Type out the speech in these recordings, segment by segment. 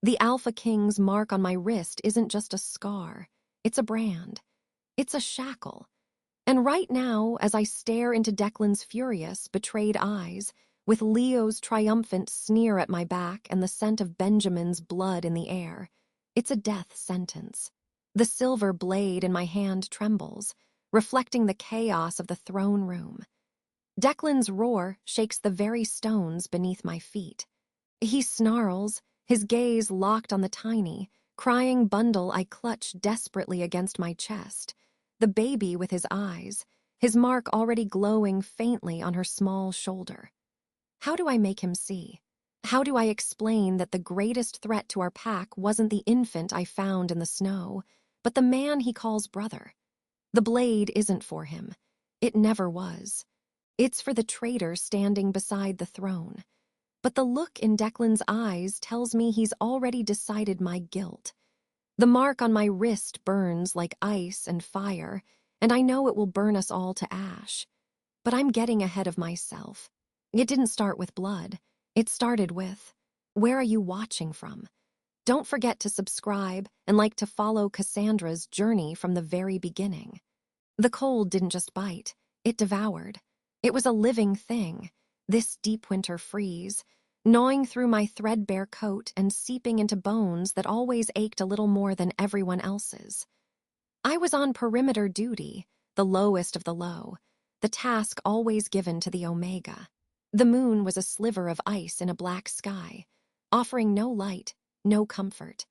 The Alpha King's mark on my wrist isn't just a scar, it's a brand. It's a shackle. And right now, as I stare into Declan's furious, betrayed eyes, with Leo's triumphant sneer at my back and the scent of Benjamin's blood in the air, it's a death sentence. The silver blade in my hand trembles, reflecting the chaos of the throne room. Declan's roar shakes the very stones beneath my feet. He snarls, his gaze locked on the tiny, crying bundle I clutch desperately against my chest, the baby with his eyes, his mark already glowing faintly on her small shoulder. How do I make him see? How do I explain that the greatest threat to our pack wasn't the infant I found in the snow, but the man he calls brother? The blade isn't for him. It never was. It's for the traitor standing beside the throne. But the look in Declan's eyes tells me he's already decided my guilt. The mark on my wrist burns like ice and fire, and I know it will burn us all to ash. But I'm getting ahead of myself. It didn't start with blood. It started with, where are you watching from? Don't forget to subscribe and like to follow Cassandra's journey from the very beginning. The cold didn't just bite, it devoured. It was a living thing, this deep winter freeze, gnawing through my threadbare coat and seeping into bones that always ached a little more than everyone else's. I was on perimeter duty, the lowest of the low, the task always given to the Omega. The moon was a sliver of ice in a black sky, offering no light, no comfort.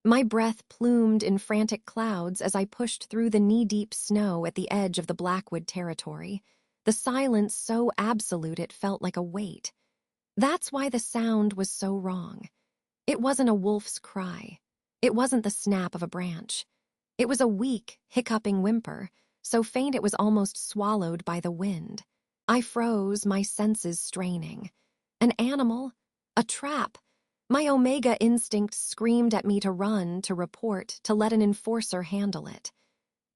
My breath plumed in frantic clouds as I pushed through the knee-deep snow at the edge of the Blackwood territory, the silence so absolute it felt like a weight. That's why the sound was so wrong. It wasn't a wolf's cry. It wasn't the snap of a branch. It was a weak, hiccuping whimper, so faint it was almost swallowed by the wind. I froze, my senses straining. An animal? A trap? My Omega instinct screamed at me to run, to report, to let an enforcer handle it.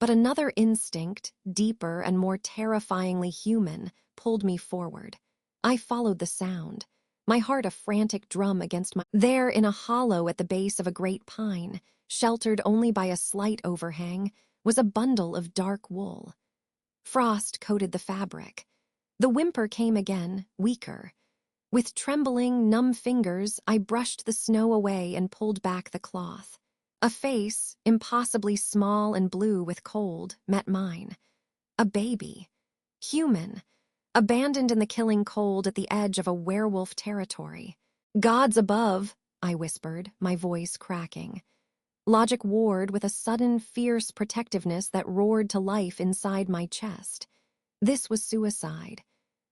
But another instinct, deeper and more terrifyingly human, pulled me forward. I followed the sound, my heart a frantic drum against my... There, in a hollow at the base of a great pine, sheltered only by a slight overhang, was a bundle of dark wool. Frost coated the fabric. The whimper came again, weaker. With trembling, numb fingers, I brushed the snow away and pulled back the cloth. A face, impossibly small and blue with cold, met mine. A baby. Human. Abandoned in the killing cold at the edge of a werewolf territory. Gods above, I whispered, my voice cracking. Logic warred with a sudden, fierce protectiveness that roared to life inside my chest. This was suicide.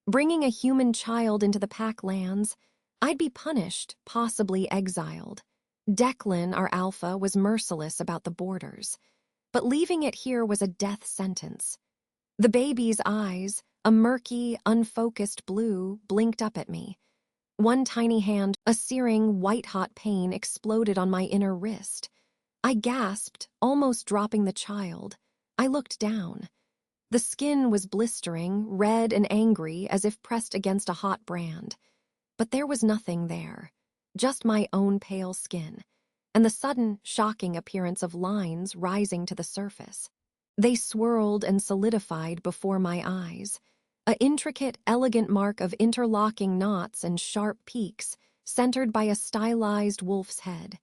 Bringing a human child into the pack lands, I'd be punished, possibly exiled. Declan, our alpha, was merciless about the borders, but leaving it here was a death sentence. The baby's eyes, a murky, unfocused blue, blinked up at me. One tiny hand, a searing, white-hot pain exploded on my inner wrist. I gasped, almost dropping the child. I looked down. The skin was blistering, red and angry as if pressed against a hot brand. But there was nothing there, just my own pale skin, and the sudden, shocking appearance of lines rising to the surface. They swirled and solidified before my eyes, an intricate, elegant mark of interlocking knots and sharp peaks, centered by a stylized wolf's head.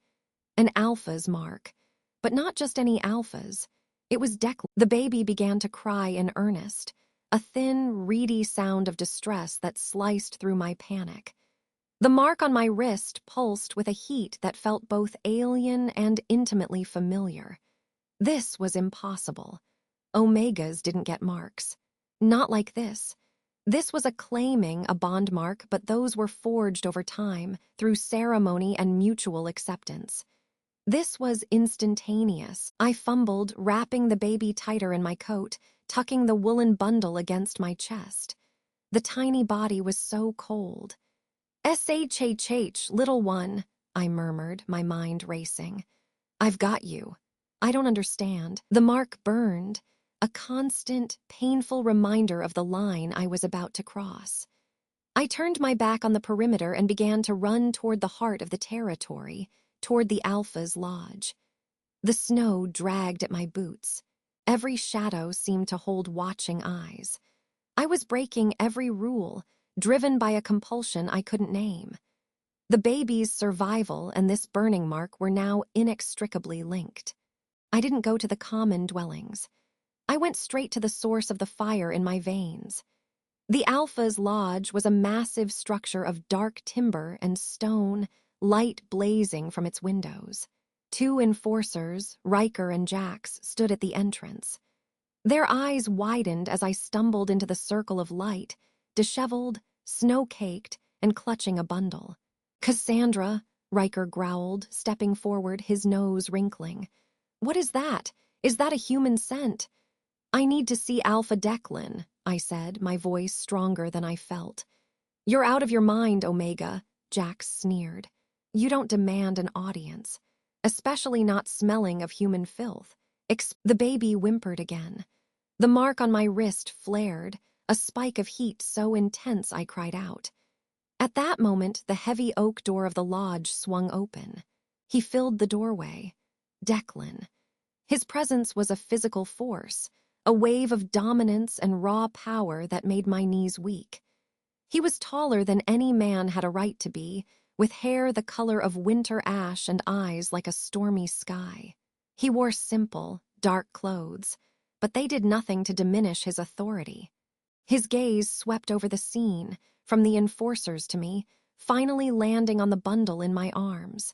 An alpha's mark, but not just any alphas. It was Declan. The baby began to cry in earnest, a thin, reedy sound of distress that sliced through my panic. The mark on my wrist pulsed with a heat that felt both alien and intimately familiar. This was impossible. Omegas didn't get marks. Not like this. This was a claiming, a bond mark, but those were forged over time, through ceremony and mutual acceptance. This was instantaneous. I fumbled, wrapping the baby tighter in my coat, tucking the woolen bundle against my chest. The tiny body was so cold. "SHHH, little one," I murmured, my mind racing. "I've got you. I don't understand." The mark burned, a constant, painful reminder of the line I was about to cross. I turned my back on the perimeter and began to run toward the heart of the territory, toward the Alpha's lodge. The snow dragged at my boots. Every shadow seemed to hold watching eyes. I was breaking every rule, driven by a compulsion I couldn't name. The baby's survival and this burning mark were now inextricably linked. I didn't go to the common dwellings. I went straight to the source of the fire in my veins. The Alpha's lodge was a massive structure of dark timber and stone, light blazing from its windows. 2 enforcers, Riker and Jax, stood at the entrance. Their eyes widened as I stumbled into the circle of light, disheveled, snow-caked, and clutching a bundle. "Cassandra," Riker growled, stepping forward, his nose wrinkling. "What is that? Is that a human scent?" "I need to see Alpha Declan," I said, my voice stronger than I felt. "You're out of your mind, Omega," Jax sneered. "You don't demand an audience. Especially not smelling of human filth." The baby whimpered again. The mark on my wrist flared, a spike of heat so intense I cried out. At that moment, the heavy oak door of the lodge swung open. He filled the doorway. Declan. His presence was a physical force, a wave of dominance and raw power that made my knees weak. He was taller than any man had a right to be, with hair the color of winter ash and eyes like a stormy sky. He wore simple, dark clothes, but they did nothing to diminish his authority. His gaze swept over the scene, from the enforcers to me, finally landing on the bundle in my arms.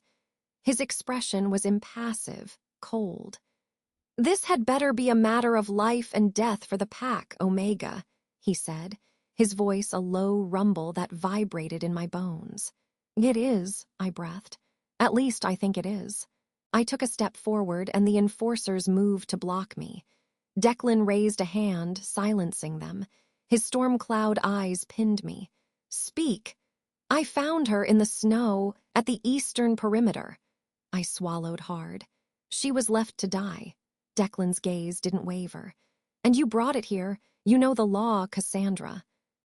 His expression was impassive, cold. "This had better be a matter of life and death for the pack, Omega," he said, his voice a low rumble that vibrated in my bones. "It is," I breathed. "At least I think it is." I took a step forward and the enforcers moved to block me. Declan raised a hand, silencing them. His storm cloud eyes pinned me. "Speak." "I found her in the snow at the eastern perimeter." I swallowed hard. "She was left to die." Declan's gaze didn't waver. "And you brought it here. You know the law, Cassandra."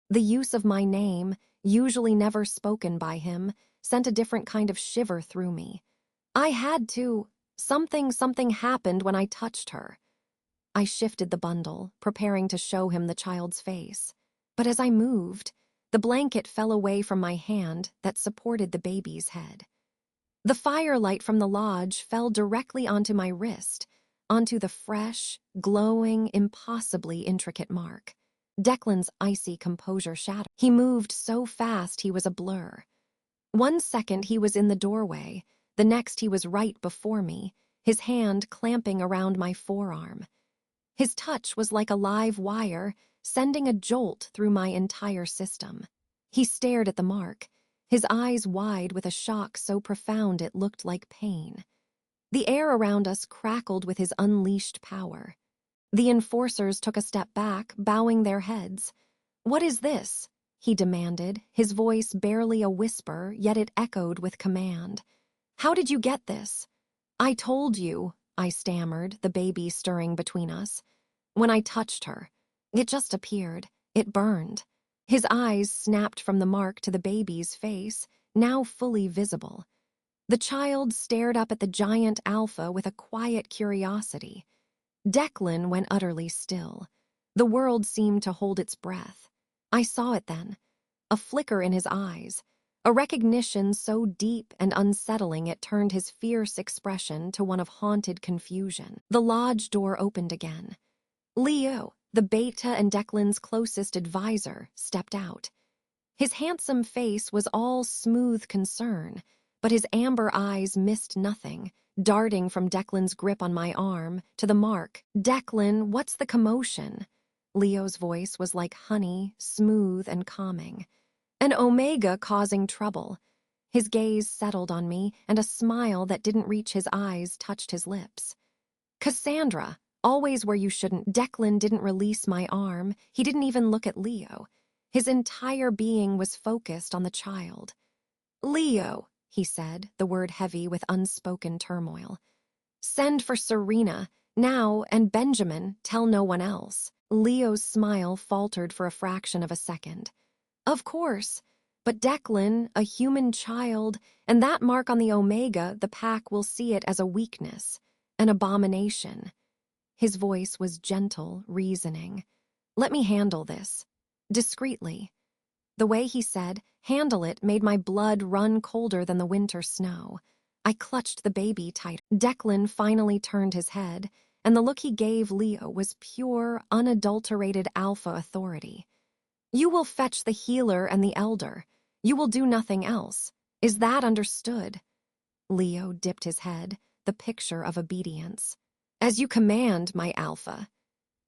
The use of my name, usually never spoken by him, sent a different kind of shiver through me. "I had to. Something happened when I touched her." I shifted the bundle, preparing to show him the child's face. But as I moved, the blanket fell away from my hand that supported the baby's head. The firelight from the lodge fell directly onto my wrist, onto the fresh, glowing, impossibly intricate mark. Declan's icy composure shattered. He moved so fast he was a blur. 1 second he was in the doorway, the next he was right before me, his hand clamping around my forearm. His touch was like a live wire, sending a jolt through my entire system. He stared at the mark, his eyes wide with a shock so profound it looked like pain. The air around us crackled with his unleashed power. The enforcers took a step back, bowing their heads. "What is this?" he demanded, his voice barely a whisper, yet it echoed with command. "How did you get this?" "I told you," I stammered, the baby stirring between us. "When I touched her. It just appeared. It burned." His eyes snapped from the mark to the baby's face, now fully visible. The child stared up at the giant Alpha with a quiet curiosity. Declan went utterly still. The world seemed to hold its breath. I saw it then. A flicker in his eyes. A recognition so deep and unsettling it turned his fierce expression to one of haunted confusion. The lodge door opened again. Leo, the Beta and Declan's closest advisor, stepped out. His handsome face was all smooth concern, but his amber eyes missed nothing, darting from Declan's grip on my arm to the mark. "Declan, what's the commotion?" Leo's voice was like honey, smooth and calming. "An Omega causing trouble." His gaze settled on me, and a smile that didn't reach his eyes touched his lips. "Cassandra, always where you shouldn't." Declan didn't release my arm. He didn't even look at Leo. His entire being was focused on the child. "Leo," he said, the word heavy with unspoken turmoil. "Send for Serena, now, and Benjamin, tell no one else." Leo's smile faltered for a fraction of a second. "Of course." But Declan, a human child, and that mark on the Omega, the pack will see it as a weakness, an abomination. His voice was gentle, reasoning. Let me handle this. Discreetly. The way he said, handle it, made my blood run colder than the winter snow. I clutched the baby tighter. Declan finally turned his head, and the look he gave Leo was pure, unadulterated alpha authority. You will fetch the healer and the elder. You will do nothing else. Is that understood? Leo dipped his head, the picture of obedience. As you command, my alpha.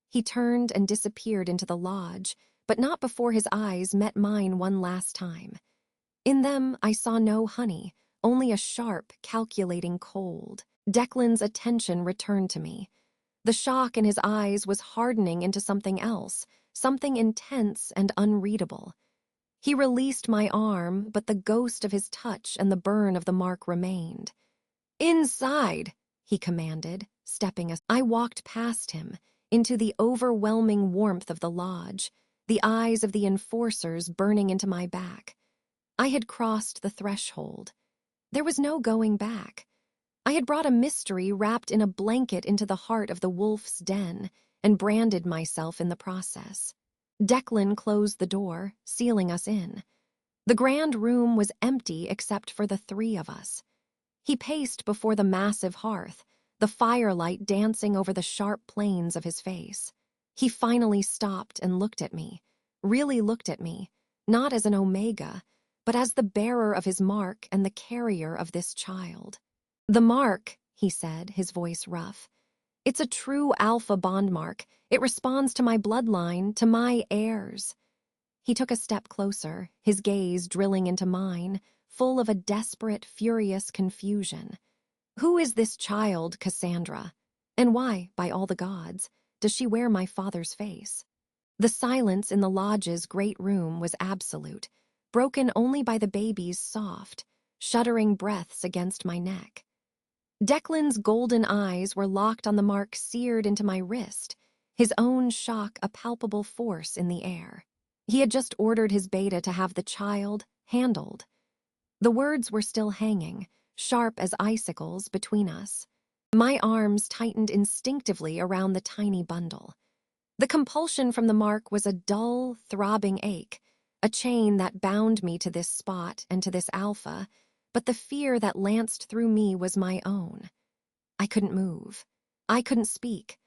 He turned and disappeared into the lodge, but not before his eyes met mine one last time. In them, I saw no honey, only a sharp, calculating cold. Declan's attention returned to me. The shock in his eyes was hardening into something else, something intense and unreadable. He released my arm, but the ghost of his touch and the burn of the mark remained. Inside, he commanded, stepping aside. I walked past him, into the overwhelming warmth of the lodge, the eyes of the enforcers burning into my back. I had crossed the threshold. There was no going back. I had brought a mystery wrapped in a blanket into the heart of the wolf's den and branded myself in the process. Declan closed the door, sealing us in. The grand room was empty except for the three of us. He paced before the massive hearth, the firelight dancing over the sharp planes of his face. He finally stopped and looked at me, really looked at me, not as an Omega, but as the bearer of his mark and the carrier of this child. The mark, he said, his voice rough. It's a true alpha bond mark. It responds to my bloodline, to my heirs. He took a step closer, his gaze drilling into mine, full of a desperate, furious confusion. Who is this child, Cassandra? And why, by all the gods, does she wear my father's face? The silence in the lodge's great room was absolute, broken only by the baby's soft, shuddering breaths against my neck. Declan's golden eyes were locked on the mark seared into my wrist, his own shock a palpable force in the air. He had just ordered his beta to have the child handled. The words were still hanging, sharp as icicles, between us. My arms tightened instinctively around the tiny bundle. The compulsion from the mark was a dull, throbbing ache, a chain that bound me to this spot and to this alpha, but the fear that lanced through me was my own. I couldn't move. I couldn't speak.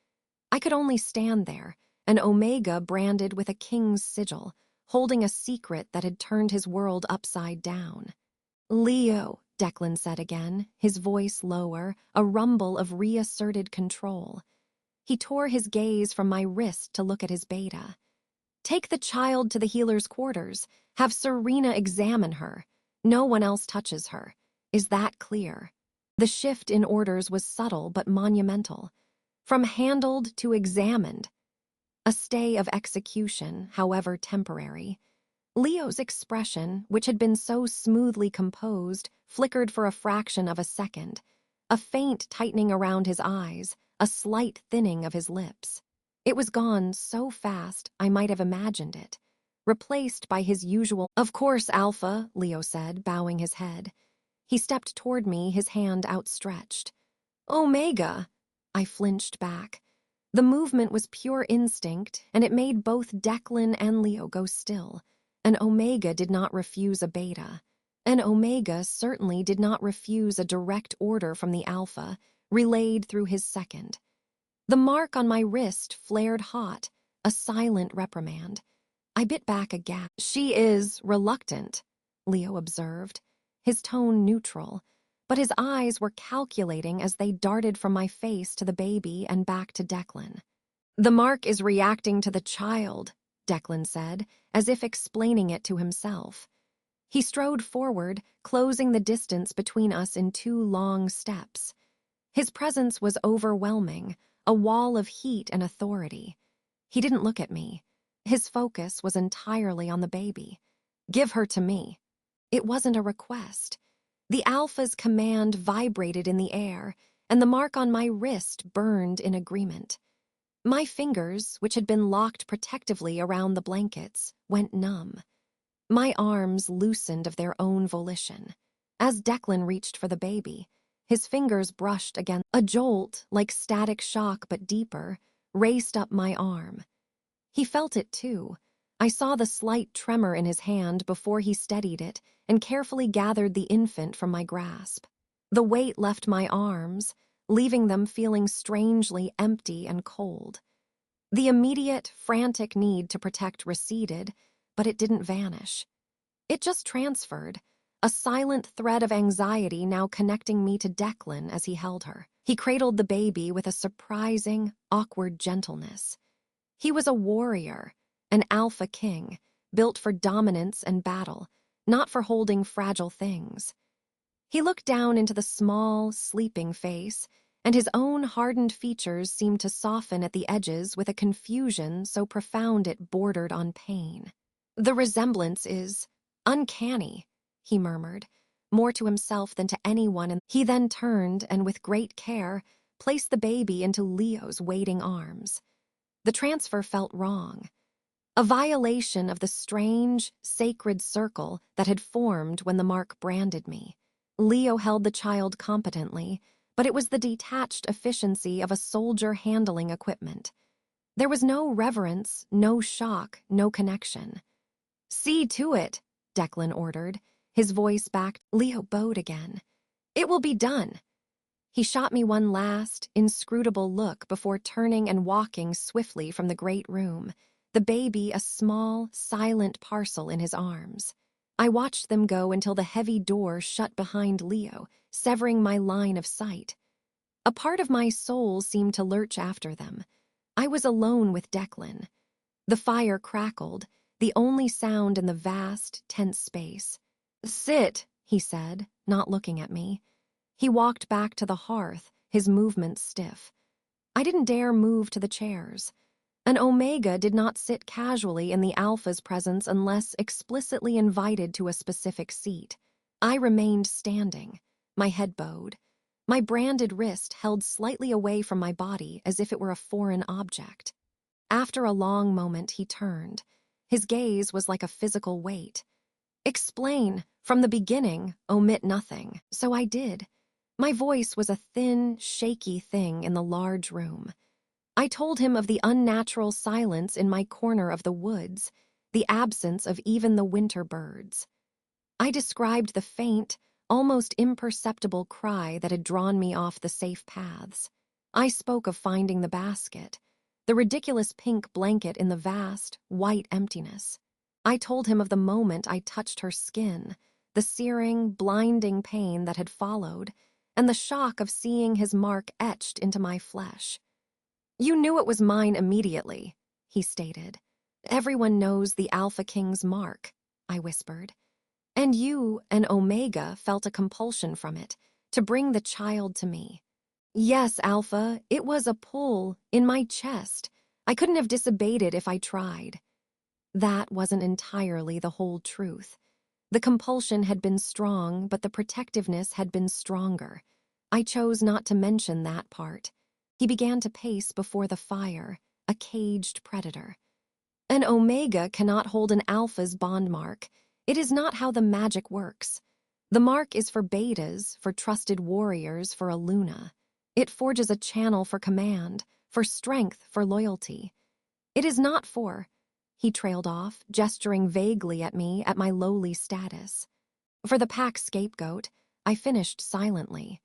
I could only stand there, an Omega branded with a king's sigil, holding a secret that had turned his world upside down. Leo, Declan said again, his voice lower, a rumble of reasserted control. He tore his gaze from my wrist to look at his beta. Take the child to the healer's quarters. Have Serena examine her. No one else touches her. Is that clear? The shift in orders was subtle but monumental. From handled to examined. A stay of execution, however temporary. Leo's expression, which had been so smoothly composed, flickered for a fraction of a second. A faint tightening around his eyes, a slight thinning of his lips. It was gone so fast I might have imagined it. Replaced by his usual, "Of course, Alpha," Leo said, bowing his head. He stepped toward me, his hand outstretched. "Omega!" I flinched back. The movement was pure instinct, and it made both Declan and Leo go still. An Omega did not refuse a beta. An Omega certainly did not refuse a direct order from the Alpha, relayed through his second. The mark on my wrist flared hot, a silent reprimand. I bit back a gasp. "She is reluctant," Leo observed, his tone neutral, but his eyes were calculating as they darted from my face to the baby and back to Declan. "The mark is reacting to the child," Declan said, as if explaining it to himself. He strode forward, closing the distance between us in 2 long steps. His presence was overwhelming, a wall of heat and authority. He didn't look at me. His focus was entirely on the baby. "Give her to me." It wasn't a request. The Alpha's command vibrated in the air, and the mark on my wrist burned in agreement. My fingers, which had been locked protectively around the blankets, went numb. My arms loosened of their own volition. As Declan reached for the baby, his fingers brushed against a jolt, like static shock but deeper, raced up my arm. He felt it too. I saw the slight tremor in his hand before he steadied it and carefully gathered the infant from my grasp. The weight left my arms, leaving them feeling strangely empty and cold. The immediate, frantic need to protect receded, but it didn't vanish. It just transferred, a silent thread of anxiety now connecting me to Declan as he held her. He cradled the baby with a surprising, awkward gentleness. He was a warrior, an Alpha King, built for dominance and battle, not for holding fragile things. He looked down into the small, sleeping face, and his own hardened features seemed to soften at the edges with a confusion so profound it bordered on pain. "The resemblance is uncanny," he murmured, more to himself than to anyone, and he then turned and with great care placed the baby into Leo's waiting arms. The transfer felt wrong. A violation of the strange, sacred circle that had formed when the mark branded me. Leo held the child competently, but it was the detached efficiency of a soldier handling equipment. There was no reverence, no shock, no connection. "See to it," Declan ordered, his voice back. Leo bowed again. "It will be done." He shot me one last, inscrutable look before turning and walking swiftly from the great room, the baby a small, silent parcel in his arms. I watched them go until the heavy door shut behind Leo, severing my line of sight. A part of my soul seemed to lurch after them. I was alone with Declan. The fire crackled, the only sound in the vast, tense space. "Sit," he said, not looking at me. He walked back to the hearth, his movements stiff. I didn't dare move to the chairs. An Omega did not sit casually in the Alpha's presence unless explicitly invited to a specific seat. I remained standing, my head bowed, my branded wrist held slightly away from my body as if it were a foreign object. After a long moment, he turned. His gaze was like a physical weight. "Explain, from the beginning, omit nothing." So I did. My voice was a thin, shaky thing in the large room. I told him of the unnatural silence in my corner of the woods, the absence of even the winter birds. I described the faint, almost imperceptible cry that had drawn me off the safe paths. I spoke of finding the basket, the ridiculous pink blanket in the vast, white emptiness. I told him of the moment I touched her skin, the searing, blinding pain that had followed, and the shock of seeing his mark etched into my flesh. "You knew it was mine immediately," he stated. "Everyone knows the Alpha King's mark," I whispered. "And you, an Omega, felt a compulsion from it, to bring the child to me." "Yes, Alpha, it was a pull, in my chest. I couldn't have disobeyed it if I tried." That wasn't entirely the whole truth. The compulsion had been strong, but the protectiveness had been stronger. I chose not to mention that part. He began to pace before the fire, a caged predator. "An Omega cannot hold an Alpha's bond mark. It is not how the magic works. The mark is for betas, for trusted warriors, for a Luna. It forges a channel for command, for strength, for loyalty. It is not for..." He trailed off, gesturing vaguely at me at my lowly status. "For the pack scapegoat," I finished silently.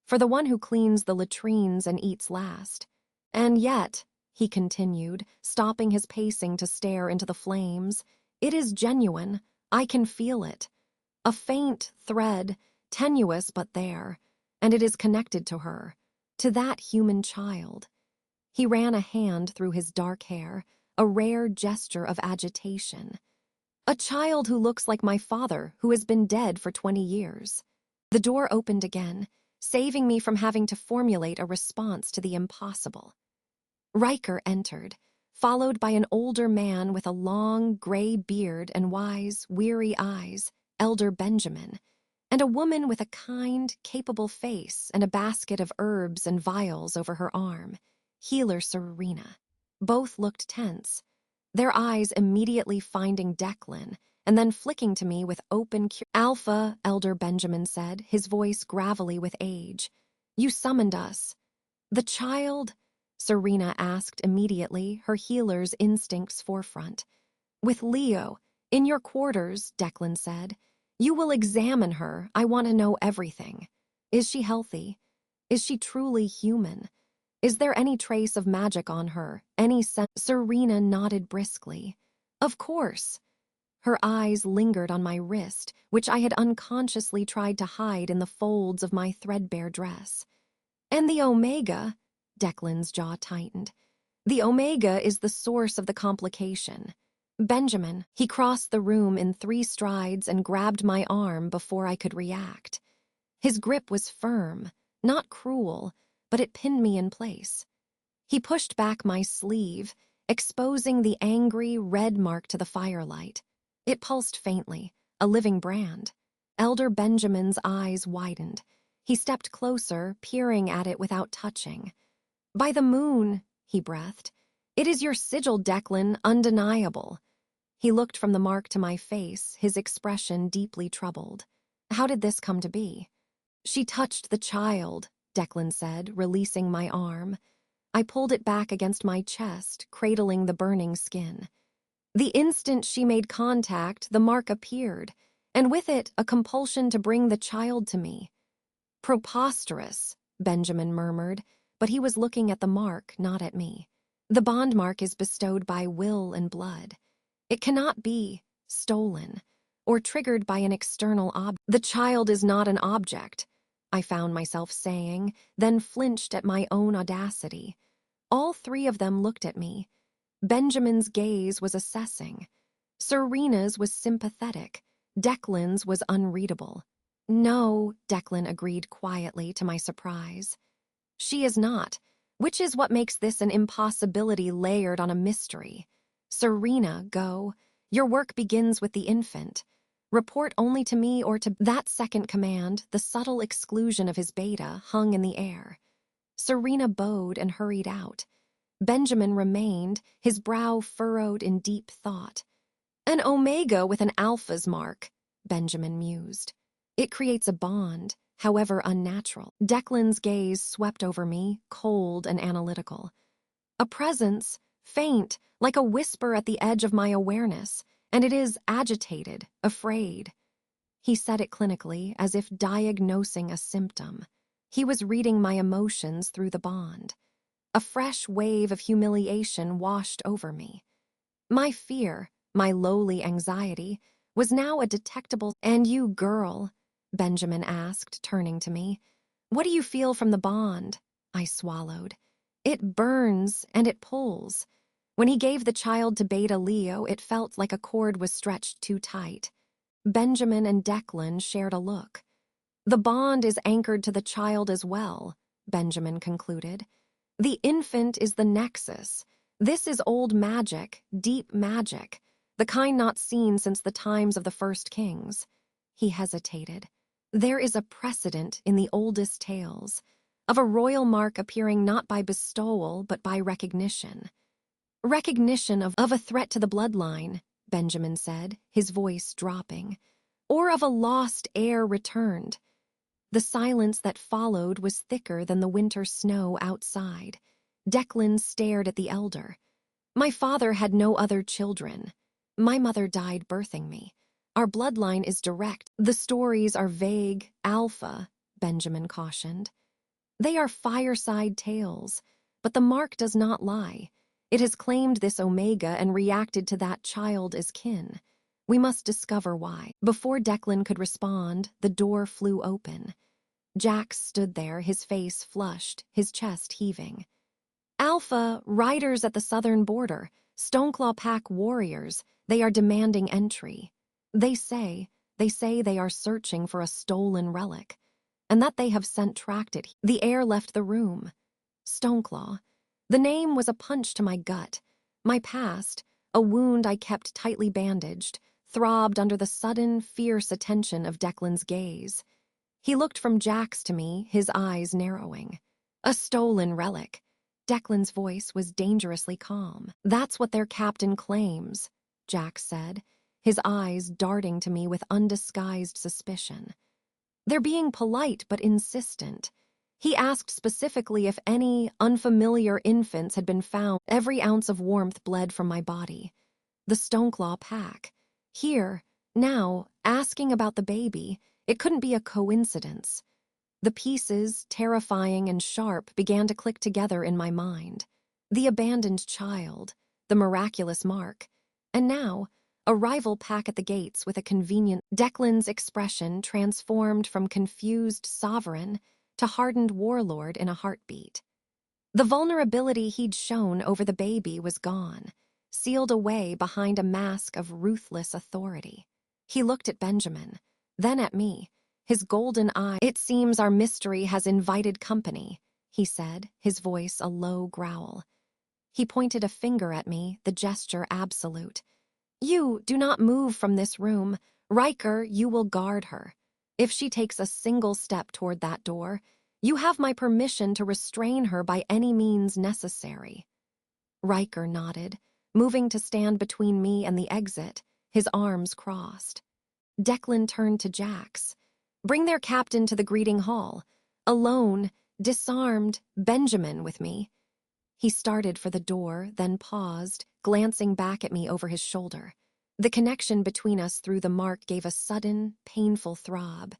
"For the one who cleans the latrines and eats last. And yet," he continued, stopping his pacing to stare into the flames, "it is genuine. I can feel it. A faint thread, tenuous but there, and it is connected to her, to that human child." He ran a hand through his dark hair, a rare gesture of agitation. "A child who looks like my father, who has been dead for 20 years. The door opened again, saving me from having to formulate a response to the impossible. Riker entered, followed by an older man with a long, gray beard and wise, weary eyes, Elder Benjamin, and a woman with a kind, capable face and a basket of herbs and vials over her arm, Healer Serena. Both looked tense, their eyes immediately finding Declan, and then flicking to me with Alpha, Elder Benjamin said, his voice gravelly with age. You summoned us. The child? Serena asked immediately, her healer's instincts forefront. With Leo, in your quarters, Declan said. You will examine her. I want to know everything. Is she healthy? Is she truly human? Is there any trace of magic on her? Serena nodded briskly. Of course. Her eyes lingered on my wrist, which I had unconsciously tried to hide in the folds of my threadbare dress. And the Omega, Declan's jaw tightened. The Omega is the source of the complication. Benjamin, he crossed the room in 3 strides and grabbed my arm before I could react. His grip was firm, not cruel, but it pinned me in place. He pushed back my sleeve, exposing the angry red mark to the firelight. It pulsed faintly, a living brand. Elder Benjamin's eyes widened. He stepped closer, peering at it without touching. By the moon, he breathed. It is your sigil, Declan, undeniable. He looked from the mark to my face, his expression deeply troubled. How did this come to be? She touched the child, Declan said, releasing my arm. I pulled it back against my chest, cradling the burning skin. The instant she made contact, the mark appeared, and with it a compulsion to bring the child to me. Preposterous, Benjamin murmured, but he was looking at the mark, not at me. The bond mark is bestowed by will and blood. It cannot be stolen or triggered by an external object. The child is not an object, I found myself saying, then flinched at my own audacity. All 3 of them looked at me. Benjamin's gaze was assessing. Serena's was sympathetic. Declan's was unreadable. No, Declan agreed quietly to my surprise. She is not, which is what makes this an impossibility layered on a mystery. Serena, go. Your work begins with the infant. Report only to me or to that second command, the subtle exclusion of his beta, hung in the air. Serena bowed and hurried out. Benjamin remained, his brow furrowed in deep thought. An Omega with an Alpha's mark, Benjamin mused. It creates a bond, however unnatural. Declan's gaze swept over me, cold and analytical. A presence, faint, like a whisper at the edge of my awareness, and it is agitated, afraid. He said it clinically, as if diagnosing a symptom. He was reading my emotions through the bond. A fresh wave of humiliation washed over me. My fear, my lowly anxiety, was now a detectable. And you, girl, Benjamin asked, turning to me. What do you feel from the bond? I swallowed. It burns and it pulls. When he gave the child to Beta Leo, it felt like a cord was stretched too tight. Benjamin and Declan shared a look. The bond is anchored to the child as well, Benjamin concluded. The infant is the nexus. This is old magic, deep magic, the kind not seen since the times of the first kings. He hesitated. There is a precedent in the oldest tales, of a royal mark appearing not by bestowal but by recognition. Recognition of a threat to the bloodline, Benjamin said, his voice dropping, or of a lost heir returned. The silence that followed was thicker than the winter snow outside. Declan stared at the elder. My father had no other children. My mother died birthing me. Our bloodline is direct. The stories are vague, Alpha, Benjamin cautioned. They are fireside tales, but the mark does not lie. It has claimed this Omega and reacted to that child as kin. We must discover why. Before Declan could respond, the door flew open. Jax stood there, his face flushed, his chest heaving. Alpha, riders at the southern border, Stoneclaw Pack warriors, they are demanding entry. They say they are searching for a stolen relic, and that they have tracked it. The air left the room. Stoneclaw. The name was a punch to my gut. My past, a wound I kept tightly bandaged, throbbed under the sudden, fierce attention of Declan's gaze. He looked from Jax to me, his eyes narrowing. A stolen relic. Declan's voice was dangerously calm. That's what their captain claims, Jax said. his eyes darting to me with undisguised suspicion. They're being polite but insistent. He asked specifically if any unfamiliar infants had been found. Every ounce of warmth bled from my body. The Stoneclaw pack. Here, now, asking about the baby. It couldn't be a coincidence. The pieces, terrifying and sharp, began to click together in my mind. The abandoned child, the miraculous Mark, and now, a rival pack at the gates with a convenient. Declan's expression transformed from confused sovereign to hardened warlord in a heartbeat. The vulnerability he'd shown over the baby was gone, sealed away behind a mask of ruthless authority. He looked at Benjamin, then at me, his golden eye. "It seems our mystery has invited company," he said, his voice a low growl. He pointed a finger at me, the gesture absolute. "You do not move from this room. Riker, you will guard her. If she takes a single step toward that door, you have my permission to restrain her by any means necessary." Riker nodded, moving to stand between me and the exit, his arms crossed. Declan turned to Jax. "Bring their captain to the greeting hall. Alone, disarmed, Benjamin with me." He started for the door, then paused, glancing back at me over his shoulder. The connection between us through the mark gave a sudden, painful throb.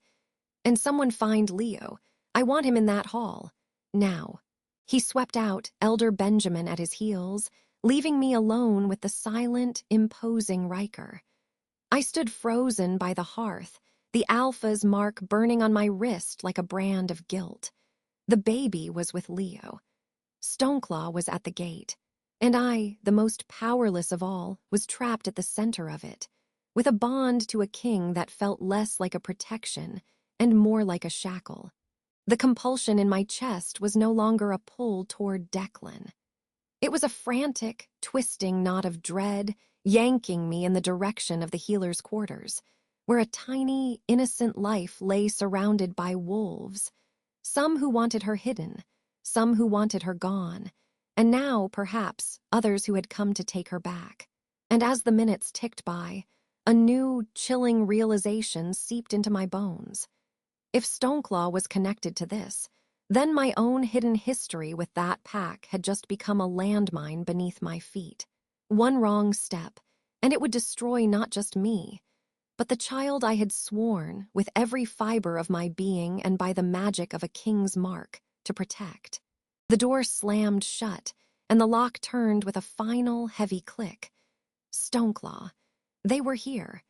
"And someone find Leo. I want him in that hall. Now." He swept out, Elder Benjamin at his heels, leaving me alone with the silent, imposing Riker. I stood frozen by the hearth, the Alpha's mark burning on my wrist like a brand of guilt. The baby was with Leo. Stoneclaw was at the gate, and I, the most powerless of all, was trapped at the center of it, with a bond to a king that felt less like a protection and more like a shackle. The compulsion in my chest was no longer a pull toward Declan. It was a frantic, twisting knot of dread, yanking me in the direction of the healer's quarters, where a tiny, innocent life lay surrounded by wolves, some who wanted her hidden, some who wanted her gone, and now, perhaps, others who had come to take her back. And as the minutes ticked by, a new, chilling realization seeped into my bones. If Stoneclaw was connected to this, then my own hidden history with that pack had just become a landmine beneath my feet. One wrong step, and it would destroy not just me, but the child I had sworn, with every fiber of my being and by the magic of a king's mark, to protect. The door slammed shut, and the lock turned with a final, heavy click. Stoneclaw. They were here.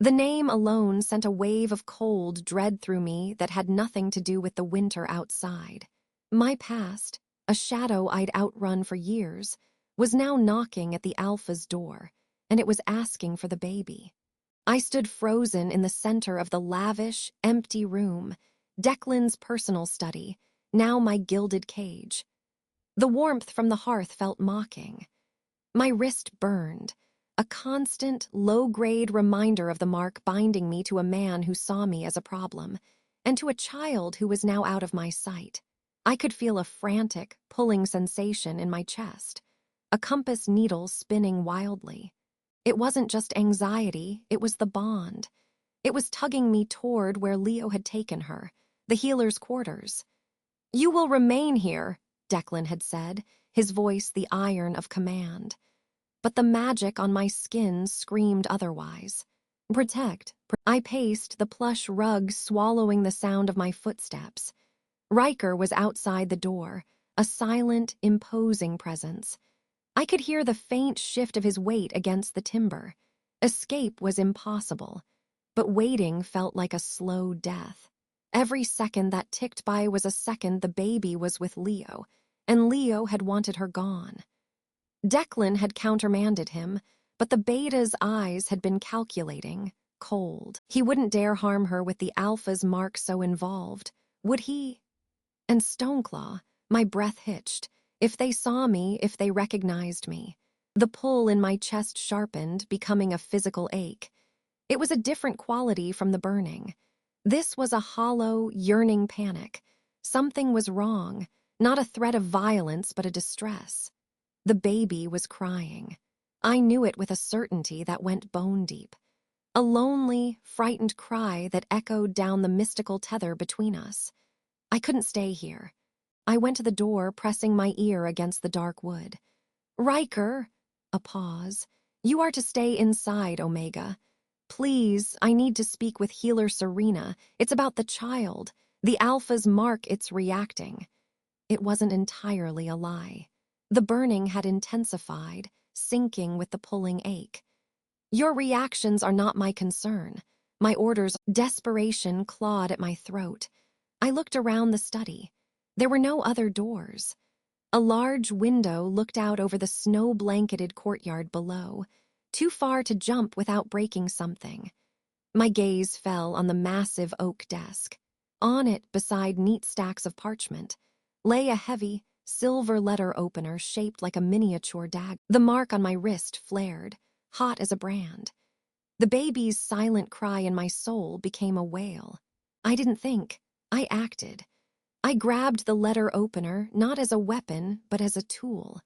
The name alone sent a wave of cold dread through me that had nothing to do with the winter outside. My past, a shadow I'd outrun for years, was now knocking at the Alpha's door, and it was asking for the baby. I stood frozen in the center of the lavish, empty room, Declan's personal study, now my gilded cage. The warmth from the hearth felt mocking. My wrist burned, a constant, low-grade reminder of the mark binding me to a man who saw me as a problem, and to a child who was now out of my sight. I could feel a frantic, pulling sensation in my chest, a compass needle spinning wildly. It wasn't just anxiety, it was the bond. It was tugging me toward where Leo had taken her, the healer's quarters. "You will remain here," Declan had said, his voice the iron of command. But the magic on my skin screamed otherwise. "Protect." I paced, the plush rug swallowing the sound of my footsteps. Riker was outside the door, a silent, imposing presence. I could hear the faint shift of his weight against the timber. Escape was impossible, but waiting felt like a slow death. Every second that ticked by was a second the baby was with Leo, and Leo had wanted her gone. Declan had countermanded him, but the beta's eyes had been calculating, cold. He wouldn't dare harm her with the Alpha's mark so involved, would he? And Stoneclaw, my breath hitched. If they saw me, if they recognized me. The pull in my chest sharpened, becoming a physical ache. It was a different quality from the burning. This was a hollow, yearning panic. Something was wrong, not a threat of violence, but a distress. The baby was crying. I knew it with a certainty that went bone deep. a lonely, frightened cry that echoed down the mystical tether between us. I couldn't stay here. I went to the door, pressing my ear against the dark wood. Riker, a pause. You are to stay inside, Omega. Please, I need to speak with healer Serena. It's about the child. The Alpha's mark, it's reacting. It wasn't entirely a lie. The burning had intensified, sinking with the pulling ache. Your reactions are not my concern. My orders, desperation clawed at my throat. I looked around the study. There were no other doors. A large window looked out over the snow-blanketed courtyard below, too far to jump without breaking something. My gaze fell on the massive oak desk. On it, beside neat stacks of parchment, lay a heavy, silver letter opener shaped like a miniature dagger. The mark on my wrist flared, hot as a brand. The baby's silent cry in my soul became a wail. I didn't think. I acted. I grabbed the letter opener not as a weapon, but as a tool.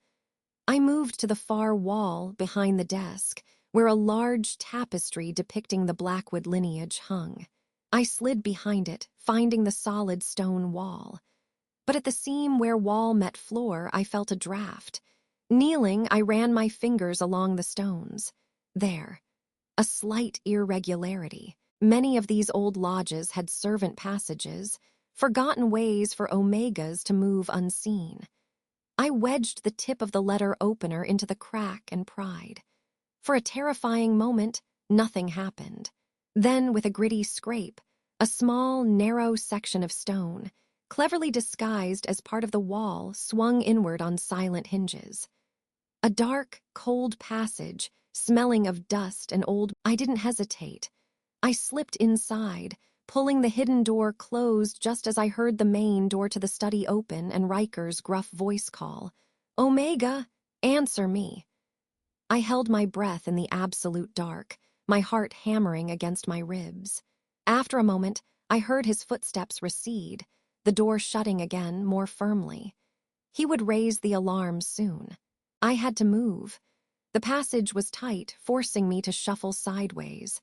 I moved to the far wall behind the desk, where a large tapestry depicting the Blackwood lineage hung. I slid behind it, finding the solid stone wall. But at the seam where wall met floor, I felt a draft. Kneeling, I ran my fingers along the stones. There. A slight irregularity. Many of these old lodges had servant passages, forgotten ways for Omegas to move unseen. I wedged the tip of the letter opener into the crack and pried. For a terrifying moment, nothing happened. Then, with a gritty scrape, a small, narrow section of stone, cleverly disguised as part of the wall, swung inward on silent hinges. A dark, cold passage, smelling of dust and old. I didn't hesitate. I slipped inside, pulling the hidden door closed just as I heard the main door to the study open and Riker's gruff voice call, "Omega, answer me." I held my breath in the absolute dark, my heart hammering against my ribs. After a moment, I heard his footsteps recede, the door shutting again more firmly. He would raise the alarm soon. I had to move. The passage was tight, forcing me to shuffle sideways.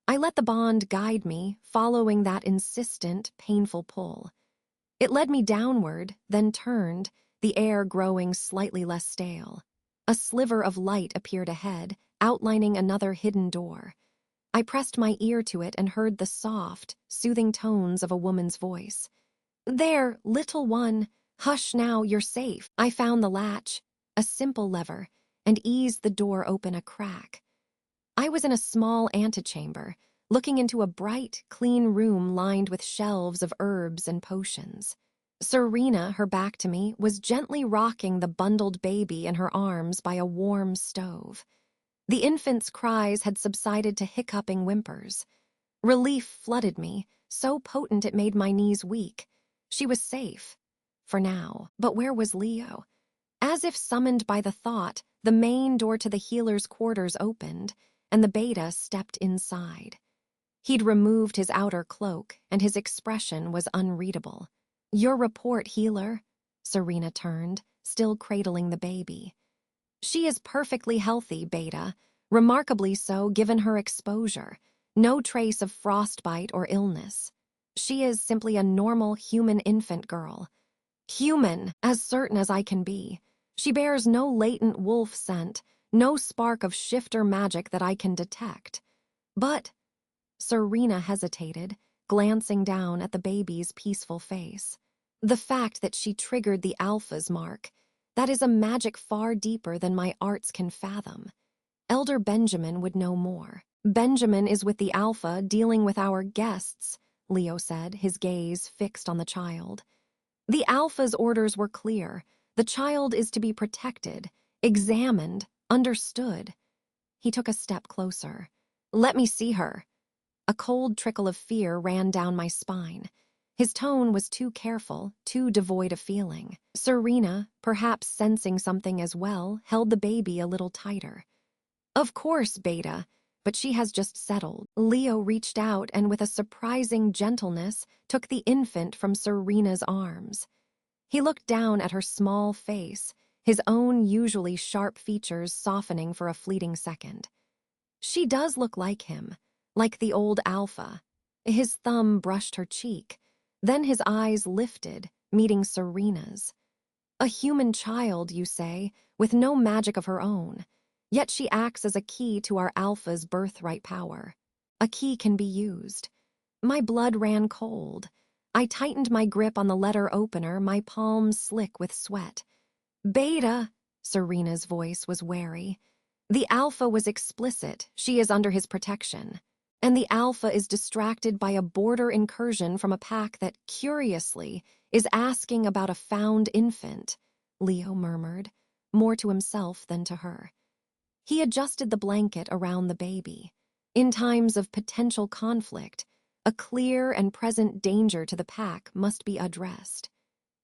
I let the bond guide me, following that insistent, painful pull. It led me downward, then turned, the air growing slightly less stale. A sliver of light appeared ahead, outlining another hidden door. I pressed my ear to it and heard the soft, soothing tones of a woman's voice. "There, little one. Hush now, you're safe." I found the latch, a simple lever, and eased the door open a crack. I was in a small antechamber, looking into a bright, clean room lined with shelves of herbs and potions. Serena, her back to me, was gently rocking the bundled baby in her arms by a warm stove. The infant's cries had subsided to hiccuping whimpers. Relief flooded me, so potent it made my knees weak. She was safe. For now. But where was Leo? As if summoned by the thought, the main door to the healer's quarters opened, and the beta stepped inside. He'd removed his outer cloak, and his expression was unreadable. "Your report, healer." Serena turned, still cradling the baby. "She is perfectly healthy, Beta, remarkably so given her exposure. No trace of frostbite or illness. She is simply a normal human infant girl. Human, as certain as I can be. She bears no latent wolf scent, no spark of shifter magic that I can detect. But," Serena hesitated, glancing down at the baby's peaceful face, "the fact that she triggered the Alpha's mark, that is a magic far deeper than my arts can fathom. Elder Benjamin would know more." "Benjamin is with the Alpha, dealing with our guests," Leo said, his gaze fixed on the child. "The Alpha's orders were clear. The child is to be protected, examined, understood." He took a step closer. "Let me see her." A cold trickle of fear ran down my spine. His tone was too careful, too devoid of feeling. Serena, perhaps sensing something as well, held the baby a little tighter. "Of course, Beta, but she has just settled." Leo reached out and with a surprising gentleness took the infant from Serena's arms. He looked down at her small face, his own usually sharp features softening for a fleeting second. "She does look like him. like the old Alpha. His thumb brushed her cheek. Then his eyes lifted, meeting Serena's. A human child, you say, with no magic of her own. Yet she acts as a key to our Alpha's birthright power. A key can be used. My blood ran cold. I tightened my grip on the letter opener, my palms slick with sweat. Beta, Serena's voice was wary. The Alpha was explicit, she is under his protection. And the Alpha is distracted by a border incursion from a pack that, curiously, is asking about a found infant, Leo murmured, more to himself than to her. He adjusted the blanket around the baby. In times of potential conflict, a clear and present danger to the pack must be addressed.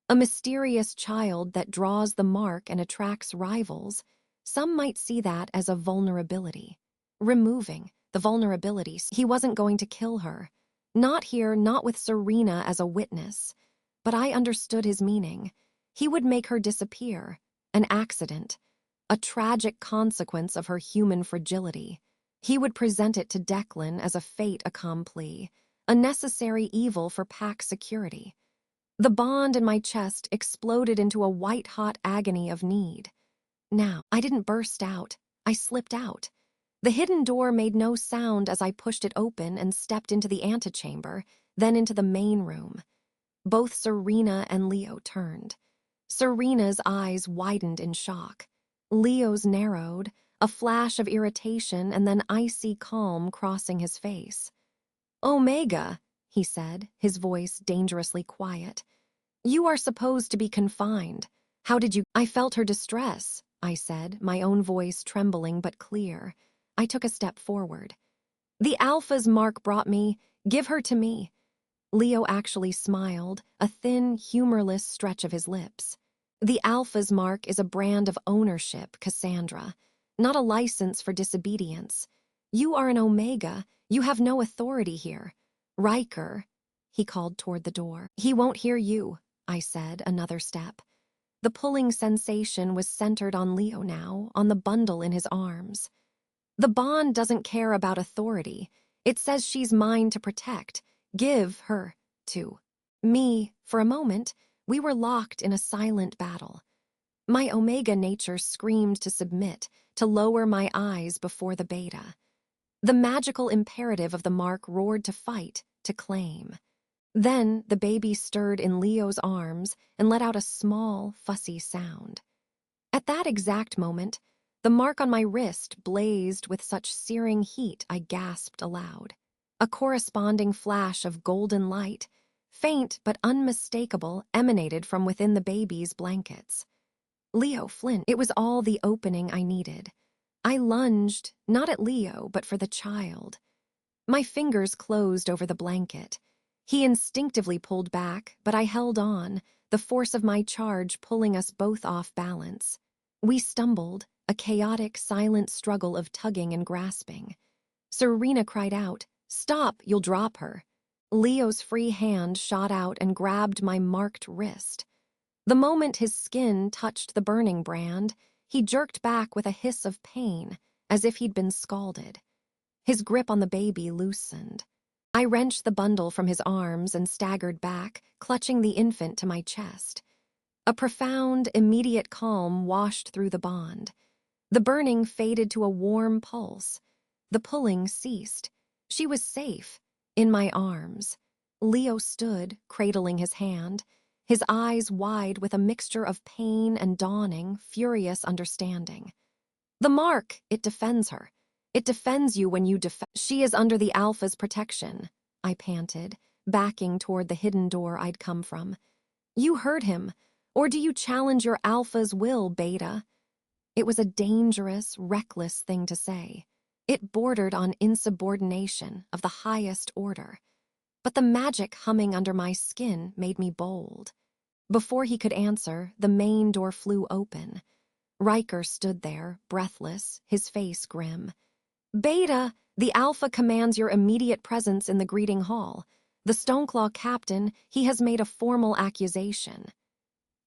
A mysterious child that draws the mark and attracts rivals, some might see that as a vulnerability. Removing the vulnerability, he wasn't going to kill her. Not here, not with Serena as a witness. But I understood his meaning. He would make her disappear. An accident. A tragic consequence of her human fragility. He would present it to Declan as a fait accompli, a necessary evil for pack security. The bond in my chest exploded into a white-hot agony of need. Now, I didn't burst out. I slipped out. The hidden door made no sound as I pushed it open and stepped into the antechamber, then into the main room. Both Serena and Leo turned. Serena's eyes widened in shock. Leo's narrowed, a flash of irritation and then icy calm crossing his face. "Omega," he said, his voice dangerously quiet. "You are supposed to be confined. How did you—" "I felt her distress," I said, my own voice trembling but clear. I took a step forward. "The Alpha's mark brought me. Give her to me." Leo actually smiled, a thin, humorless stretch of his lips. "The Alpha's mark is a brand of ownership, Cassandra, not a license for disobedience. You are an Omega. You have no authority here. Riker," he called toward the door. "He won't hear you," I said, another step. The pulling sensation was centered on Leo now, on the bundle in his arms. "The bond doesn't care about authority. It says she's mine to protect. Give her to me." For a moment, we were locked in a silent battle. My Omega nature screamed to submit, to lower my eyes before the Beta. The magical imperative of the mark roared to fight, to claim. Then the baby stirred in Leo's arms and let out a small, fussy sound. At that exact moment, the mark on my wrist blazed with such searing heat I gasped aloud. A corresponding flash of golden light, faint but unmistakable, emanated from within the baby's blankets. Leo flinched. It was all the opening I needed. I lunged, not at Leo, but for the child. My fingers closed over the blanket. He instinctively pulled back, but I held on, the force of my charge pulling us both off balance. We stumbled, a chaotic, silent struggle of tugging and grasping. Serena cried out, "Stop, you'll drop her." Leo's free hand shot out and grabbed my marked wrist. The moment his skin touched the burning brand, he jerked back with a hiss of pain, as if he'd been scalded. His grip on the baby loosened. I wrenched the bundle from his arms and staggered back, clutching the infant to my chest. A profound, immediate calm washed through the bond. The burning faded to a warm pulse. The pulling ceased. She was safe, in my arms. Leo stood, cradling his hand, his eyes wide with a mixture of pain and dawning, furious understanding. "The mark, it defends her. It defends you when you She is under the Alpha's protection," I panted, backing toward the hidden door I'd come from. "You heard him. Or do you challenge your Alpha's will, Beta?" It was a dangerous, reckless thing to say. It bordered on insubordination of the highest order. But the magic humming under my skin made me bold. Before he could answer, the main door flew open. Riker stood there, breathless, his face grim. "Beta, the Alpha commands your immediate presence in the greeting hall. The Stoneclaw captain, he has made a formal accusation."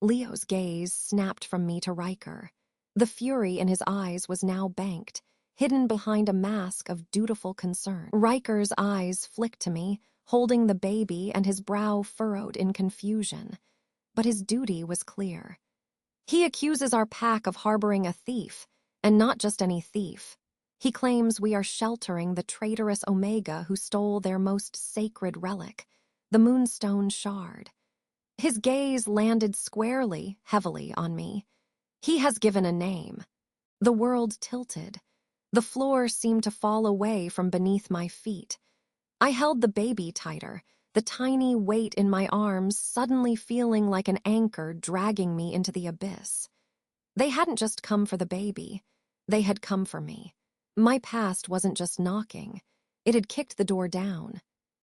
Leo's gaze snapped from me to Riker. The fury in his eyes was now banked. hidden behind a mask of dutiful concern. Riker's eyes flicked to me, holding the baby and his brow furrowed in confusion. But his duty was clear. He accuses our pack of harboring a thief, and not just any thief. He claims we are sheltering the traitorous Omega who stole their most sacred relic, the Moonstone Shard. His gaze landed squarely, heavily on me. He has given a name. The world tilted. The floor seemed to fall away from beneath my feet. I held the baby tighter, the tiny weight in my arms suddenly feeling like an anchor dragging me into the abyss. They hadn't just come for the baby. They had come for me. My past wasn't just knocking. It had kicked the door down.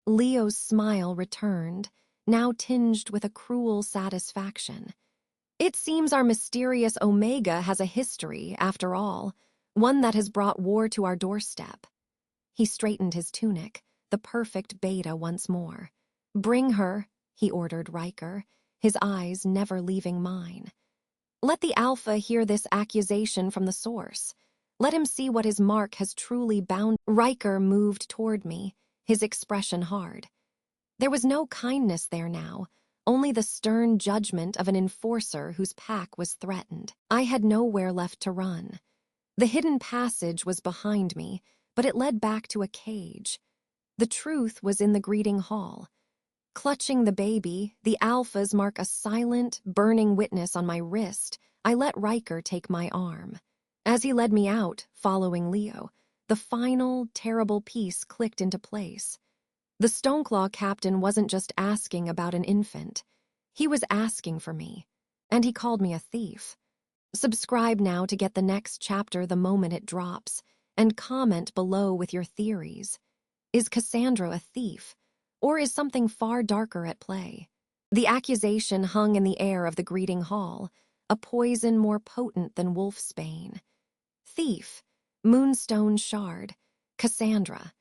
Leo's smile returned, now tinged with a cruel satisfaction. It seems our mysterious Omega has a history, after all, one that has brought war to our doorstep. He straightened his tunic, the perfect beta once more. Bring her, he ordered Riker, his eyes never leaving mine. Let the Alpha hear this accusation from the source. Let him see what his mark has truly bound. Riker moved toward me, his expression hard. There was no kindness there now, only the stern judgment of an enforcer whose pack was threatened. I had nowhere left to run. The hidden passage was behind me, but it led back to a cage. The truth was in the greeting hall. Clutching the baby, the Alphas mark a silent, burning witness on my wrist. I let Riker take my arm. As he led me out, following Leo, the final, terrible piece clicked into place. The Stoneclaw captain wasn't just asking about an infant. He was asking for me, and he called me a thief. Subscribe now to get the next chapter the moment it drops, and comment below with your theories. Is Cassandra a thief, or is something far darker at play? The accusation hung in the air of the greeting hall, a poison more potent than wolfsbane. Thief, Moonstone Shard, Cassandra.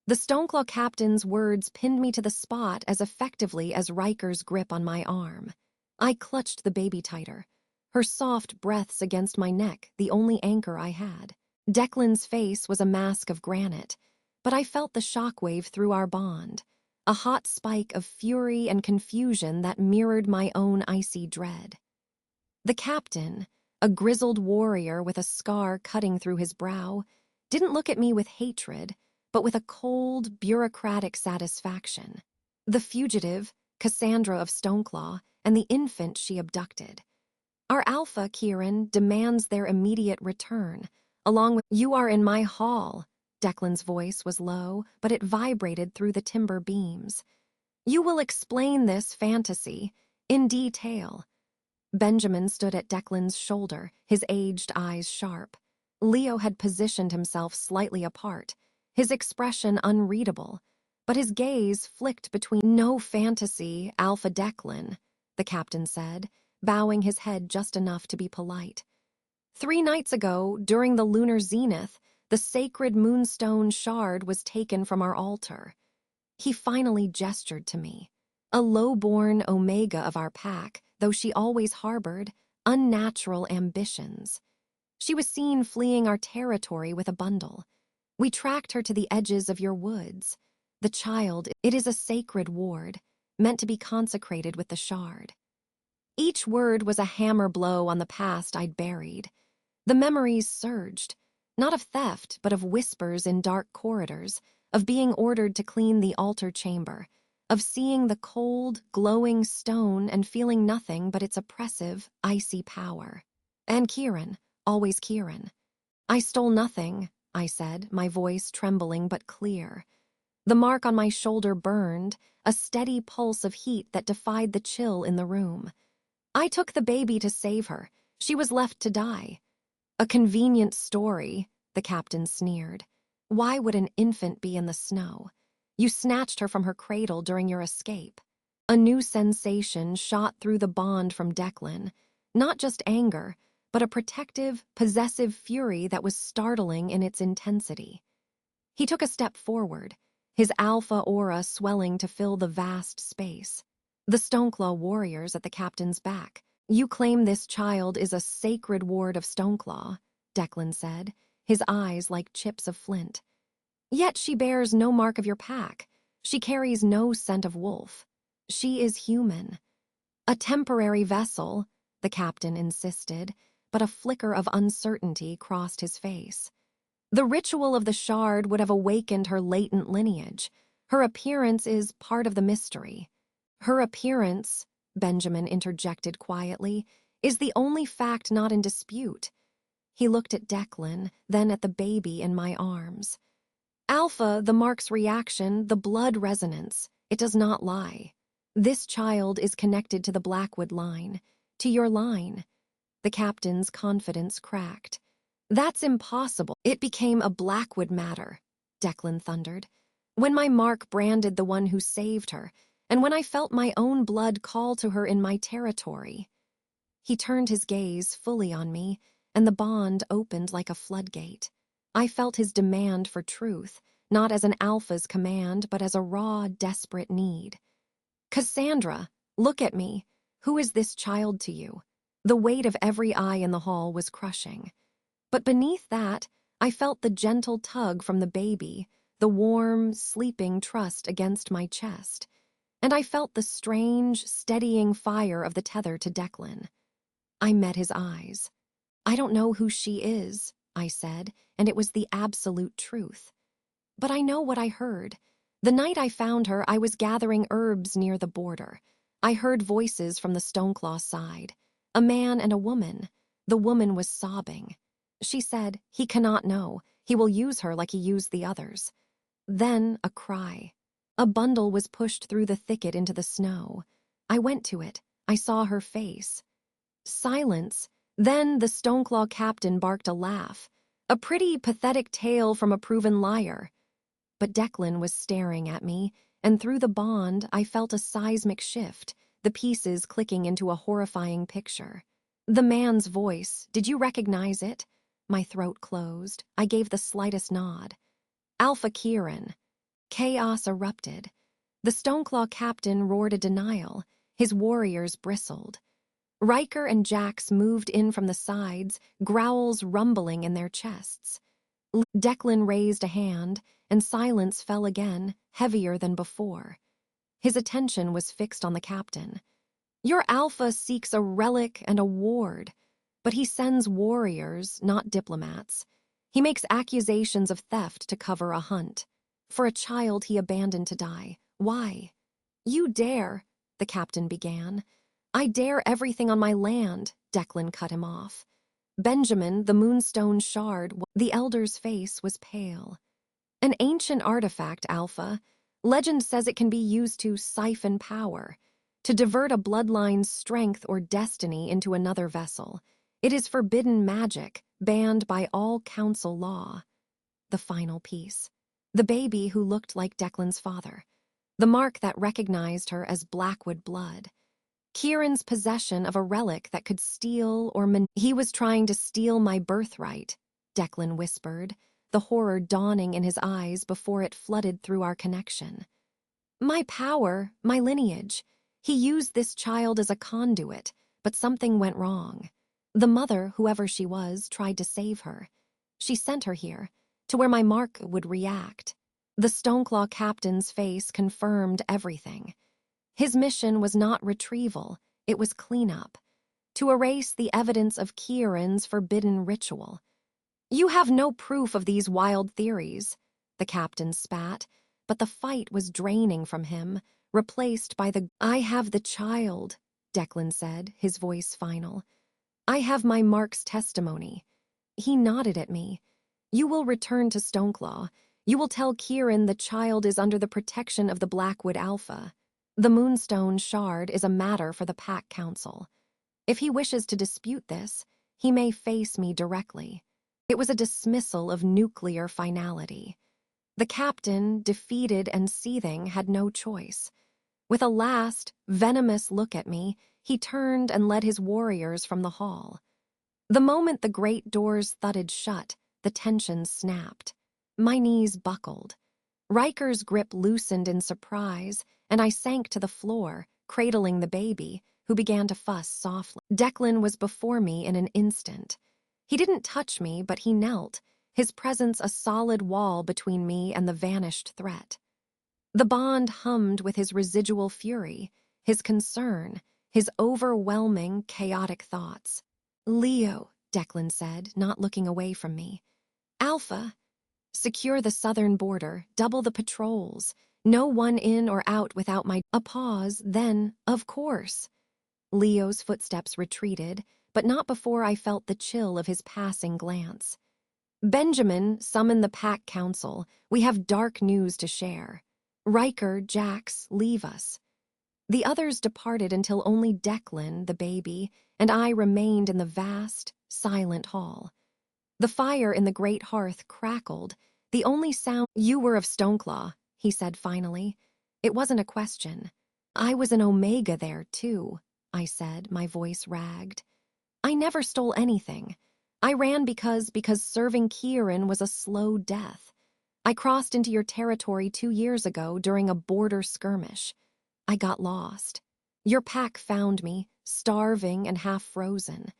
The Stoneclaw captain's words pinned me to the spot as effectively as Riker's grip on my arm. I clutched the baby tighter, her soft breaths against my neck the only anchor I had. Declan's face was a mask of granite, but I felt the shockwave through our bond, a hot spike of fury and confusion that mirrored my own icy dread. The captain, a grizzled warrior with a scar cutting through his brow, didn't look at me with hatred, but with a cold, bureaucratic satisfaction. The fugitive, Cassandra of Stoneclaw, and the infant she abducted. Our Alpha, Kieran, demands their immediate return, along with— You are in my hall. Declan's voice was low, but it vibrated through the timber beams. You will explain this fantasy in detail. Benjamin stood at Declan's shoulder, his aged eyes sharp. Leo had positioned himself slightly apart, his expression unreadable, but his gaze flicked between— No fantasy, Alpha Declan, the captain said, bowing his head just enough to be polite. 3 nights ago, during the lunar zenith, the sacred Moonstone Shard was taken from our altar. He finally gestured to me. A low-born Omega of our pack, though she always harbored unnatural ambitions. She was seen fleeing our territory with a bundle. We tracked her to the edges of your woods. The child, it is a sacred ward, meant to be consecrated with the shard. Each word was a hammer blow on the past I'd buried. The memories surged, not of theft, but of whispers in dark corridors, of being ordered to clean the altar chamber, of seeing the cold, glowing stone and feeling nothing but its oppressive, icy power. And Kieran, always Kieran. I stole nothing, I said, my voice trembling but clear. The mark on my shoulder burned, a steady pulse of heat that defied the chill in the room. I took the baby to save her. She was left to die. A convenient story, the captain sneered. Why would an infant be in the snow? You snatched her from her cradle during your escape. A new sensation shot through the bond from Declan, not just anger, but a protective, possessive fury that was startling in its intensity. He took a step forward, his alpha aura swelling to fill the vast space. The Stoneclaw warriors at the captain's back. You claim this child is a sacred ward of Stoneclaw, Declan said, his eyes like chips of flint. Yet she bears no mark of your pack. She carries no scent of wolf. She is human. A temporary vessel, the captain insisted, but a flicker of uncertainty crossed his face. The ritual of the shard would have awakened her latent lineage. Her appearance is part of the mystery. Her appearance, Benjamin interjected quietly, is the only fact not in dispute. He looked at Declan, then at the baby in my arms. Alpha, the mark's reaction, the blood resonance, it does not lie. This child is connected to the Blackwood line, to your line. The captain's confidence cracked. That's impossible. It became a Blackwood matter, Declan thundered. When my mark branded the one who saved her, and when I felt my own blood call to her in my territory. He turned his gaze fully on me, and the bond opened like a floodgate. I felt his demand for truth, not as an alpha's command, but as a raw, desperate need. Cassandra, look at me. Who is this child to you? The weight of every eye in the hall was crushing. But beneath that, I felt the gentle tug from the baby, the warm, sleeping trust against my chest. And I felt the strange, steadying fire of the tether to Declan. I met his eyes. I don't know who she is, I said, and it was the absolute truth. But I know what I heard. The night I found her, I was gathering herbs near the border. I heard voices from the Stoneclaw side. A man and a woman. The woman was sobbing. She said, "He cannot know. He will use her like he used the others." Then a cry. A bundle was pushed through the thicket into the snow. I went to it. I saw her face. Silence. Then the Stoneclaw captain barked a laugh. A pretty, pathetic tale from a proven liar. But Declan was staring at me, and through the bond I felt a seismic shift, the pieces clicking into a horrifying picture. The man's voice, did you recognize it? My throat closed. I gave the slightest nod. Alpha King. Chaos erupted. The Stoneclaw captain roared a denial. His warriors bristled. Riker and Jax moved in from the sides, growls rumbling in their chests. Declan raised a hand, and silence fell again, heavier than before. His attention was fixed on the captain. Your Alpha seeks a relic and a ward, but he sends warriors, not diplomats. He makes accusations of theft to cover a hunt. For a child he abandoned to die. Why? You dare, the captain began. I dare everything on my land, Declan cut him off. Benjamin, the moonstone shard, the elder's face was pale. An ancient artifact, Alpha. Legend says it can be used to siphon power, to divert a bloodline's strength or destiny into another vessel. It is forbidden magic, banned by all council law. The final piece. The baby who looked like Declan's father. The mark that recognized her as Blackwood blood. Kieran's possession of a relic that could steal or He was trying to steal my birthright, Declan whispered, the horror dawning in his eyes before it flooded through our connection. My power, my lineage. He used this child as a conduit, but something went wrong. The mother, whoever she was, tried to save her. She sent her here, to where my mark would react. The Stoneclaw captain's face confirmed everything. His mission was not retrieval, it was cleanup. To erase the evidence of Kieran's forbidden ritual. You have no proof of these wild theories, the captain spat, but the fight was draining from him, replaced by the I have the child, Declan said, his voice final. I have my mark's testimony. He nodded at me. You will return to Stoneclaw. You will tell Kieran the child is under the protection of the Blackwood Alpha. The Moonstone Shard is a matter for the Pack Council. If he wishes to dispute this, he may face me directly. It was a dismissal of nuclear finality. The captain, defeated and seething, had no choice. With a last, venomous look at me, he turned and led his warriors from the hall. The moment the great doors thudded shut, the tension snapped. My knees buckled. Riker's grip loosened in surprise, and I sank to the floor, cradling the baby, who began to fuss softly. Declan was before me in an instant. He didn't touch me, but he knelt, his presence a solid wall between me and the vanished threat. The bond hummed with his residual fury, his concern, his overwhelming, chaotic thoughts. "Leo," Declan said, not looking away from me. "Alpha, secure the southern border, double the patrols. No one in or out without my—" A pause, then, "Of course." Leo's footsteps retreated, but not before I felt the chill of his passing glance. "Benjamin, summon the pack council. We have dark news to share. Riker, Jax, leave us." The others departed until only Declan, the baby, and I remained in the vast, silent hall. The fire in the great hearth crackled. The only sound— "You were of Stoneclaw," he said finally. It wasn't a question. "I was an Omega there, too," I said, my voice ragged. "I never stole anything. I ran because serving Kieran was a slow death. I crossed into your territory 2 years ago during a border skirmish. I got lost. Your pack found me, starving and half frozen.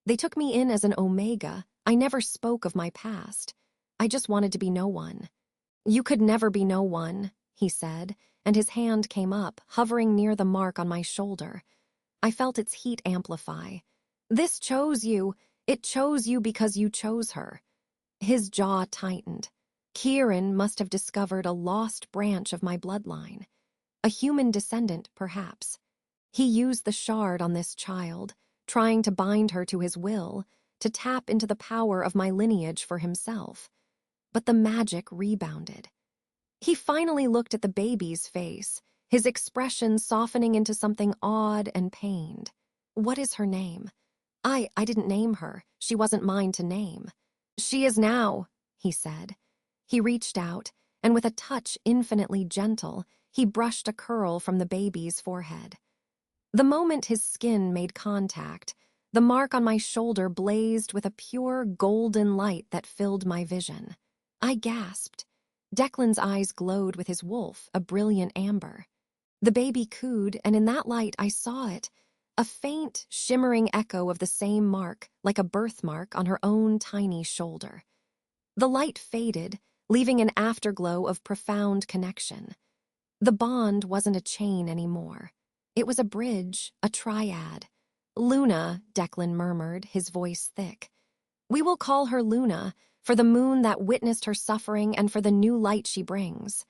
They took me in as an Omega. I never spoke of my past. I just wanted to be no one." "You could never be no one," he said, and his hand came up, hovering near the mark on my shoulder. I felt its heat amplify. "This chose you. It chose you because you chose her." His jaw tightened. Kieran must have discovered a lost branch of my bloodline. A human descendant, perhaps. He used the shard on this child, trying to bind her to his will, to tap into the power of my lineage for himself. But the magic rebounded. He finally looked at the baby's face, his expression softening into something odd and pained. "What is her name?" I didn't name her. She wasn't mine to name." "She is now," he said. He reached out, and with a touch infinitely gentle, he brushed a curl from the baby's forehead. The moment his skin made contact, the mark on my shoulder blazed with a pure golden light that filled my vision. I gasped. Declan's eyes glowed with his wolf, a brilliant amber. The baby cooed, and in that light I saw it, a faint, shimmering echo of the same mark, like a birthmark on her own tiny shoulder. The light faded, leaving an afterglow of profound connection. The bond wasn't a chain anymore. It was a bridge, a triad. "Luna," Declan murmured, his voice thick. "We will call her Luna, for the moon that witnessed her suffering and for the new light she brings."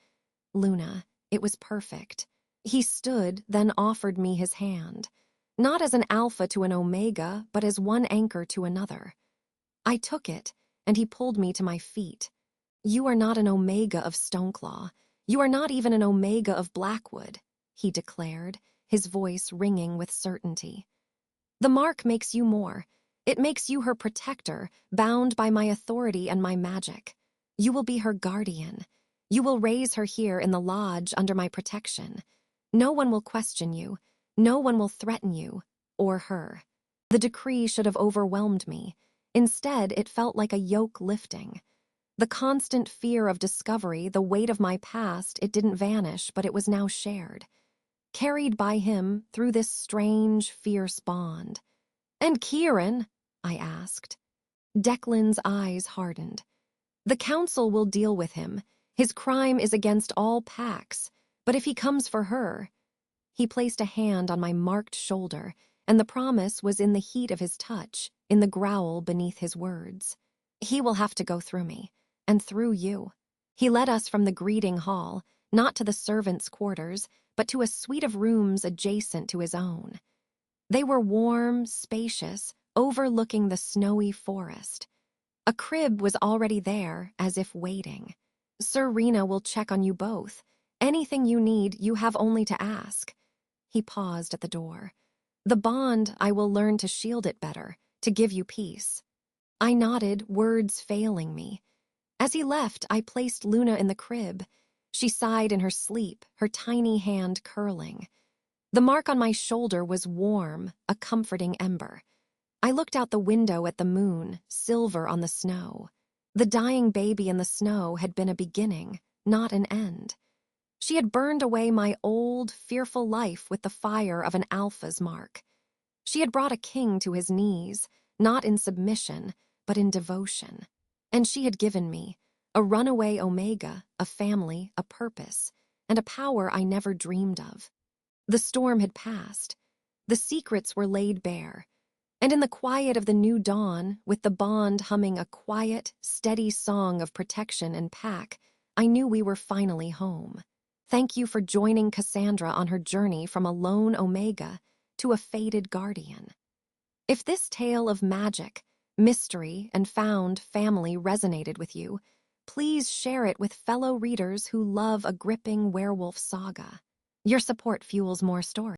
Luna. It was perfect. He stood, then offered me his hand. Not as an alpha to an omega, but as one anchor to another. I took it, and he pulled me to my feet. "You are not an omega of Stoneclaw. You are not even an omega of Blackwood," he declared, his voice ringing with certainty. "The mark makes you more. It makes you her protector, bound by my authority and my magic. You will be her guardian. You will raise her here in the lodge under my protection. No one will question you. No one will threaten you, or her." The decree should have overwhelmed me. Instead, it felt like a yoke lifting. The constant fear of discovery, the weight of my past, it didn't vanish, but it was now shared. Carried by him through this strange, fierce bond. "And Kieran?" I asked. Declan's eyes hardened. "The council will deal with him. His crime is against all pacts, but if he comes for her—" He placed a hand on my marked shoulder, and the promise was in the heat of his touch, in the growl beneath his words. "He will have to go through me, and through you." He led us from the greeting hall, not to the servants' quarters, but to a suite of rooms adjacent to his own. They were warm, spacious, overlooking the snowy forest. A crib was already there, as if waiting. "Sir Rena will check on you both. Anything you need, you have only to ask." He paused at the door. "The bond, I will learn to shield it better, to give you peace." I nodded, words failing me. As he left, I placed Luna in the crib. She sighed in her sleep, her tiny hand curling. The mark on my shoulder was warm, a comforting ember. I looked out the window at the moon, silver on the snow. The dying baby in the snow had been a beginning, not an end. She had burned away my old, fearful life with the fire of an alpha's mark. She had brought a king to his knees, not in submission, but in devotion. And she had given me a runaway Omega, a family, a purpose, and a power I never dreamed of. The storm had passed. The secrets were laid bare. And in the quiet of the new dawn, with the bond humming a quiet, steady song of protection and pack, I knew we were finally home. Thank you for joining Cassandra on her journey from a lone Omega to a fated guardian. If this tale of magic, mystery, and found family resonated with you, please share it with fellow readers who love a gripping werewolf saga. Your support fuels more stories.